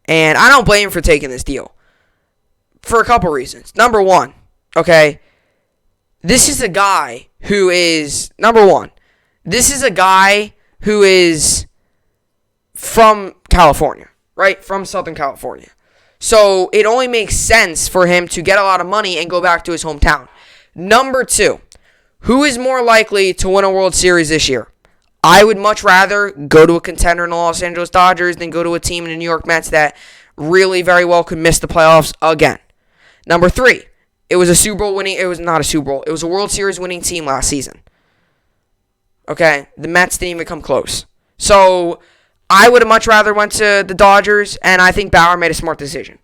and I don't blame him for taking this deal for a couple reasons. Number one, okay, this is a guy who is from California, right? From Southern California. So it only makes sense for him to get a lot of money and go back to his hometown. Number two, who is more likely to win a World Series this year? I would much rather go to a contender in the Los Angeles Dodgers than go to a team in the New York Mets that really very well could miss the playoffs again. Number three, it was a World Series winning team last season. Okay, the Mets didn't even come close. So I would have much rather went to the Dodgers, and I think Bauer made a smart decision.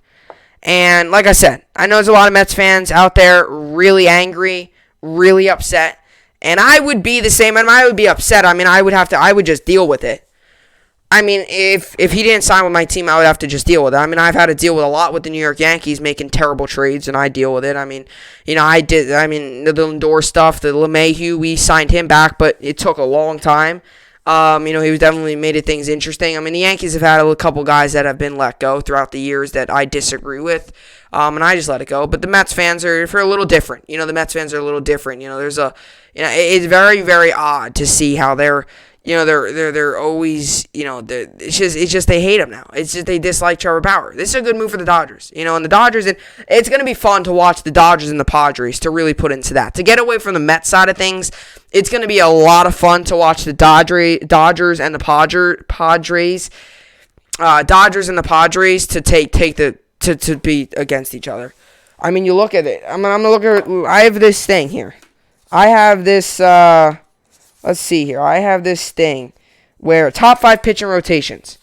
And like I said, I know there's a lot of Mets fans out there really angry, really upset, and I would be the same. I would be upset. I mean, I would just deal with it. I mean, if he didn't sign with my team, I would have to just deal with it. I mean, I've had to deal with a lot with the New York Yankees making terrible trades, and I deal with it. I mean, the Lindor stuff, the LeMahieu, we signed him back, but it took a long time. He was definitely made things interesting. I mean, the Yankees have had a couple guys that have been let go throughout the years that I disagree with, and I just let it go. But the Mets fans are a little different. The Mets fans are a little different. It's very, very odd to see how they're always, it's just they hate him now. It's just they dislike Trevor Bauer. This is a good move for the Dodgers, and the Dodgers, and it's going to be fun to watch the Dodgers and the Padres to really put into that. To get away from the Mets side of things, it's going to be a lot of fun to watch the Dodgers and the Padres, to be against each other. I mean, you look at it. I'm going to look at it. I have this thing here. I have this, let's see here. I have this thing where top 5 pitching rotations.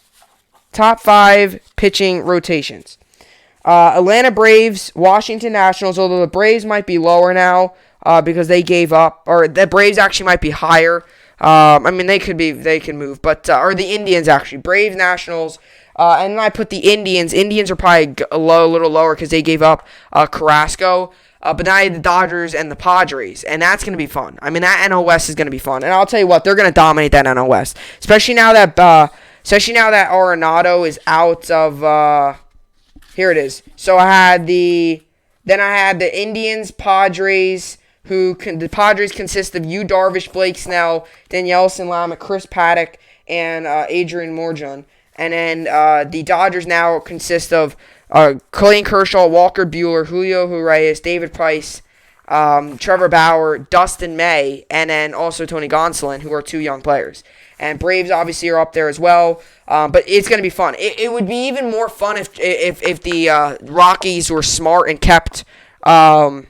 Atlanta Braves, Washington Nationals, although the Braves might be lower now because they gave up, or the Braves actually might be higher. They can move, but or the Indians actually. Braves, Nationals, and then I put the Indians. Indians are probably a little lower because they gave up Carrasco. But now I had the Dodgers and the Padres, and that's going to be fun. I mean, that NL West is going to be fun. And I'll tell you what, they're going to dominate that NL West. Especially now that Arenado is out of, here it is. So I had the Indians, Padres, the Padres consist of Yu Darvish, Blake Snell, Danielson Lamet, Chris Paddock, and Adrian Morgan. And then the Dodgers now consist of Clayton Kershaw, Walker Buehler, Julio Urias, David Price, Trevor Bauer, Dustin May, and then also Tony Gonsolin, who are 2 young players. And Braves obviously are up there as well. But it's going to be fun. It would be even more fun if the Rockies were smart and kept Nolan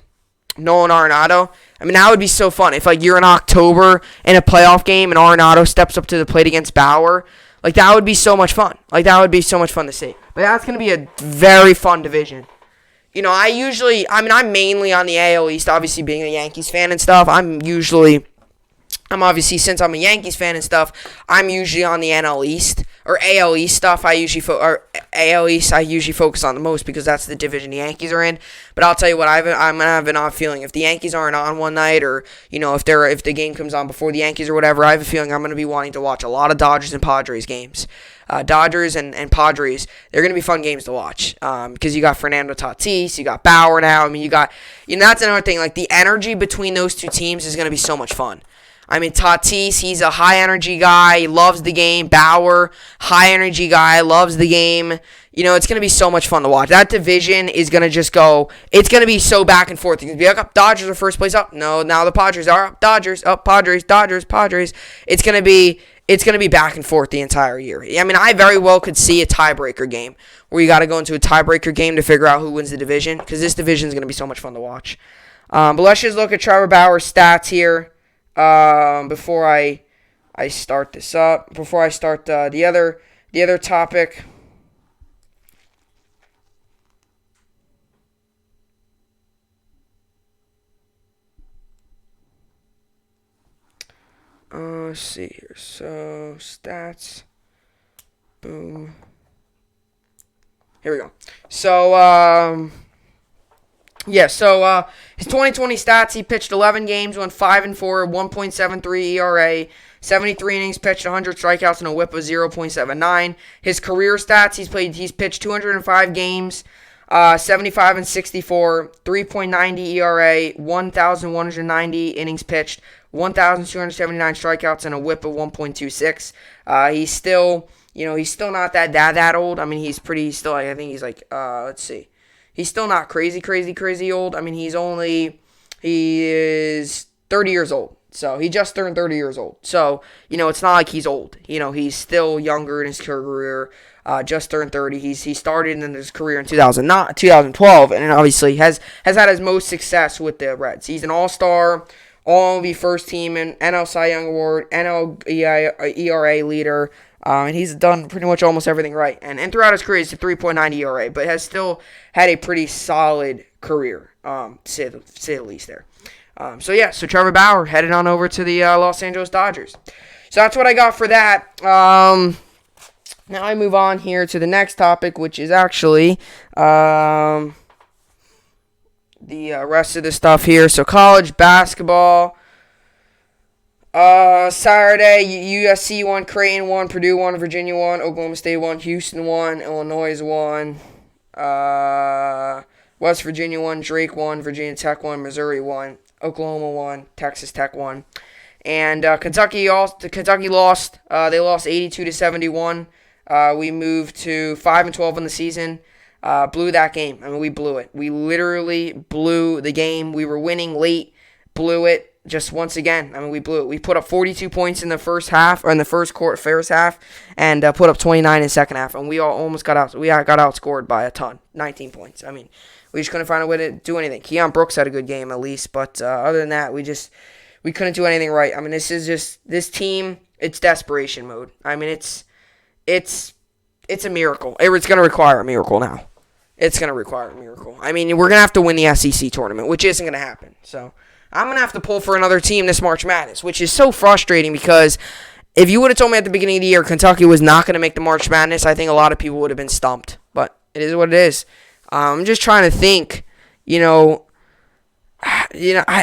Arenado. I mean, that would be so fun. If you're in October in a playoff game and Arenado steps up to the plate against Bauer. That would be so much fun. That would be so much fun to see. But that's going to be a very fun division. I'm mainly on the AL East, obviously being a Yankees fan and stuff. Since I'm a Yankees fan and stuff, I'm usually on the NL East. or AL East stuff, I usually AL East I usually focus on the most because that's the division the Yankees are in. But I'll tell you what, I'm gonna have an odd feeling if the Yankees aren't on one night, or if the game comes on before the Yankees or whatever. I have a feeling I'm gonna be wanting to watch a lot of Dodgers and Padres games. Dodgers and Padres, they're going to be fun games to watch because you got Fernando Tatis, you got Bauer now. I mean, that's another thing. Like, the energy between those two teams is going to be so much fun. I mean, Tatis, he's a high-energy guy. He loves the game. Bauer, high-energy guy, loves the game. It's going to be so much fun to watch. That division is going to just go, it's going to be so back and forth. It's going to be like, up, Dodgers are first place, up. No, now the Padres are up, Dodgers, up, Padres, Dodgers, Padres. It's going to be back and forth the entire year. I mean, I very well could see a tiebreaker game where you got to go into a tiebreaker game to figure out who wins the division, because this division is going to be so much fun to watch. But let's just look at Trevor Bauer's stats here before I start this up. Before I start the other topic. Let's see here. So, stats. Boom. Here we go. So, his 2020 stats, he pitched 11 games, went 5-4, 1.73 ERA, 73 innings pitched, 100 strikeouts, and a whip of 0.79. His career stats, he's pitched 205 games, 75 and 64, 3.90 ERA, 1,190 innings pitched, 1,279 strikeouts, and a whip of 1.26. He's still not that old. I mean, I think he's like, let's see. He's still not crazy old. I mean, he is 30 years old. So he just turned 30 years old. So, it's not like he's old. He's still younger in his career. Just turned 30. He started in his career in 2012, and obviously has had his most success with the Reds. He's an all-star, all-MLB first team, and NL Cy Young Award, NL ERA leader. And he's done pretty much almost everything right. And throughout his career, he's a 3.90 ERA, but has still had a pretty solid career, to say the least there. So Trevor Bauer headed on over to the Los Angeles Dodgers. So that's what I got for that. Now I move on here to the next topic, which is actually the rest of the stuff here. So college basketball. Saturday, USC won, Creighton won, Purdue won, Virginia won, Oklahoma State won, Houston won, Illinois won, West Virginia won, Drake won, Virginia Tech won, Missouri won, Oklahoma won, Texas Tech won, and Kentucky lost. They lost 82-71. We moved to 5-12 in the season. Blew that game. I mean, we blew it. We literally blew the game. We were winning late, blew it. Just once again, I mean, we blew it. We put up 42 points in the first half, or in the first half, and put up 29 in the second half, and we almost got out. We got outscored by a ton, 19 points. I mean, we just couldn't find a way to do anything. Keon Brooks had a good game at least, but other than that, we couldn't do anything right. I mean, this team. It's desperation mode. I mean, it's a miracle. It's going to require a miracle now. It's going to require a miracle. I mean, we're going to have to win the SEC tournament, which isn't going to happen. So I'm going to have to pull for another team this March Madness, which is so frustrating because if you would have told me at the beginning of the year Kentucky was not going to make the March Madness, I think a lot of people would have been stumped. But it is what it is. I'm just trying to think, I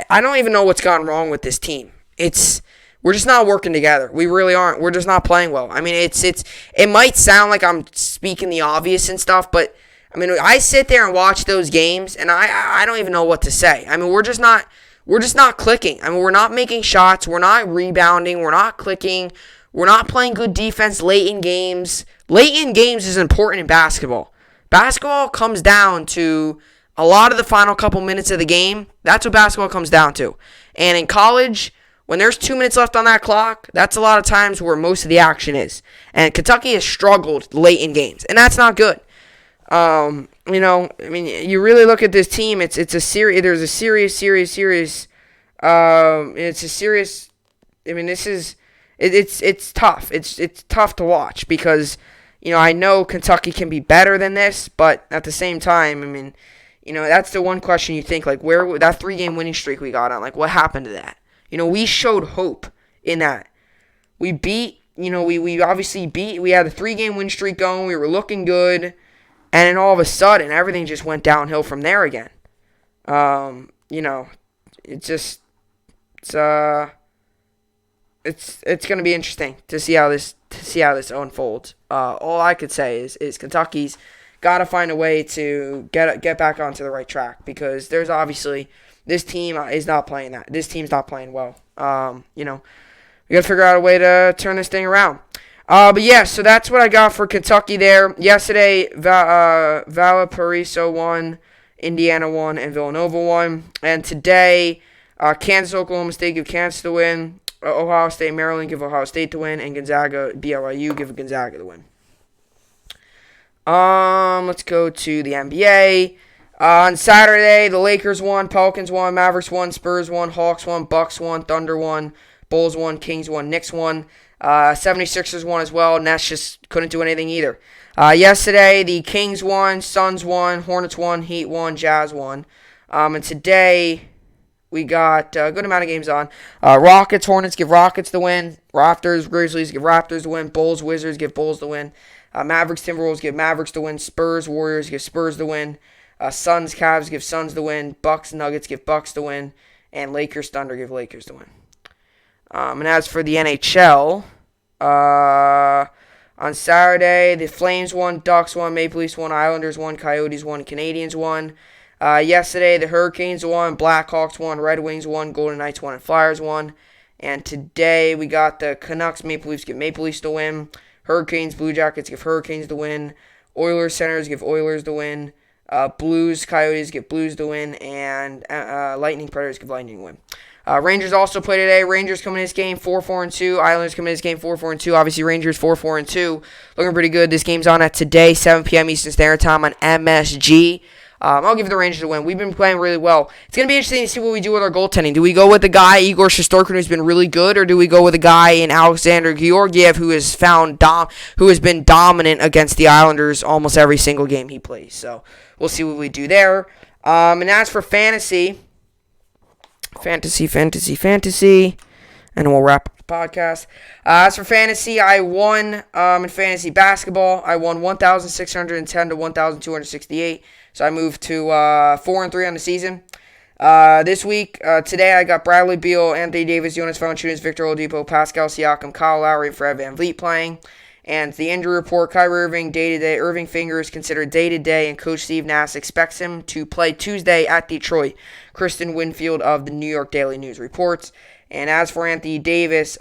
don't even know what's gone wrong with this team. We're just not working together. We really aren't. We're just not playing well. I mean, it might sound like I'm speaking the obvious and stuff, but I mean, I sit there and watch those games, and I don't even know what to say. I mean, we're just not clicking. I mean, we're not making shots. We're not rebounding. We're not clicking. We're not playing good defense late in games. Late in games is important in basketball. Basketball comes down to a lot of the final couple minutes of the game. That's what basketball comes down to. And in college, when there's 2 minutes left on that clock, that's a lot of times where most of the action is. And Kentucky has struggled late in games, and that's not good. I mean, you really look at this team. It's a serious. There's a serious. It's a serious. I mean, it's tough. It's tough to watch because I know Kentucky can be better than this, but at the same time, I mean, that's the one question you think, like, where that 3-game winning streak we got on, like, what happened to that? We showed hope in that. We beat we obviously we had a 3-game win streak going. We were looking good. And then all of a sudden, everything just went downhill from there again. It's going to be interesting to see how this unfolds. All I could say is Kentucky's got to find a way to get back onto the right track, because there's obviously this team is not playing that. This team's not playing well. We got to figure out a way to turn this thing around. But yeah, so that's what I got for Kentucky there. Yesterday, Valparaiso won, Indiana won, and Villanova won. And today, Kansas, Oklahoma State give Kansas the win. Ohio State, Maryland give Ohio State the win. And Gonzaga, BYU give Gonzaga the win. Let's go to the NBA. On Saturday, the Lakers won, Pelicans won, Mavericks won, Spurs won, Hawks won, Bucks won, Thunder won, Bulls won, Kings won, Knicks won. 76ers won as well. Nets just couldn't do anything either. Yesterday, the Kings won, Suns won, Hornets won, Heat won, Jazz won. And today, we got a good amount of games on. Rockets, Hornets give Rockets the win. Raptors, Grizzlies give Raptors the win. Bulls, Wizards give Bulls the win. Mavericks, Timberwolves give Mavericks the win. Spurs, Warriors give Spurs the win. Suns, Cavs give Suns the win. Bucks, Nuggets give Bucks the win. And Lakers, Thunder give Lakers the win. And as for the NHL, on Saturday, the Flames won, Ducks won, Maple Leafs won, Islanders won, Coyotes won, Canadians won. Yesterday, the Hurricanes won, Blackhawks won, Red Wings won, Golden Knights won, and Flyers won. And today, we got the Canucks, Maple Leafs give Maple Leafs the win. Hurricanes, Blue Jackets give Hurricanes the win. Oilers, Senators give Oilers the win. Blues, Coyotes give Blues the win. And Lightning, Predators give Lightning the win. Rangers also play today. Rangers coming in this game 4-4-2. Islanders coming in this game 4-4-2. Obviously, Rangers 4-4-2. Looking pretty good. This game's on at today, 7 p.m. Eastern Standard Time on MSG. I'll give the Rangers a win. We've been playing really well. It's going to be interesting to see what we do with our goaltending. Do we go with the guy, Igor Shesterkin, who's been really good, or do we go with a guy in Alexander Georgiev, who has been dominant against the Islanders almost every single game he plays? So we'll see what we do there. And as for fantasy, and we'll wrap up the podcast. As for fantasy, I won in fantasy basketball. I won 1,610 to 1,268. So I moved to 4-3 on the season. This week, today, I got Bradley Beal, Anthony Davis, Jonas Valanciunas, Victor Oladipo, Pascal Siakam, Kyle Lowry, and Fred VanVleet playing. And the injury report, Kyrie Irving, day-to-day. Irving finger is considered day-to-day, and Coach Steve Nash expects him to play Tuesday at Detroit. Kristen Winfield of the New York Daily News reports. And as for Anthony Davis,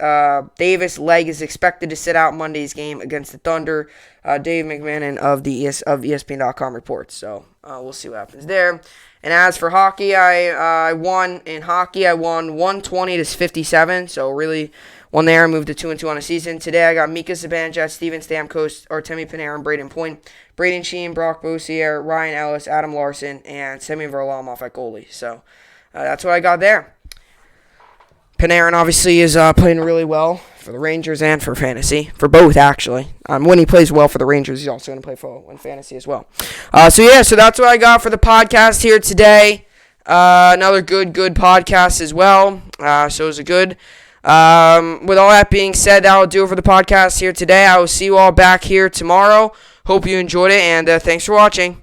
Davis' leg is expected to sit out Monday's game against the Thunder. Dave McMahon of ESPN.com reports. So we'll see what happens there. And as for hockey, I won in hockey. I won 120 to 57. So really won there. I moved to 2-2 on the season. Today I got Mika Zibanejad, Steven Stamkos, Artemi Panarin, Braden Point, Braden Sheen, Brock Beausire, Ryan Ellis, Adam Larson, and Semyon Varlamov at goalie. So that's what I got there. Panarin obviously is playing really well for the Rangers and for fantasy. For both, actually. When he plays well for the Rangers, he's also going to play for fantasy as well. So that's what I got for the podcast here today. Another good podcast as well. So it was a good. With all that being said, that will do it for the podcast here today. I will see you all back here tomorrow. Hope you enjoyed it, and thanks for watching.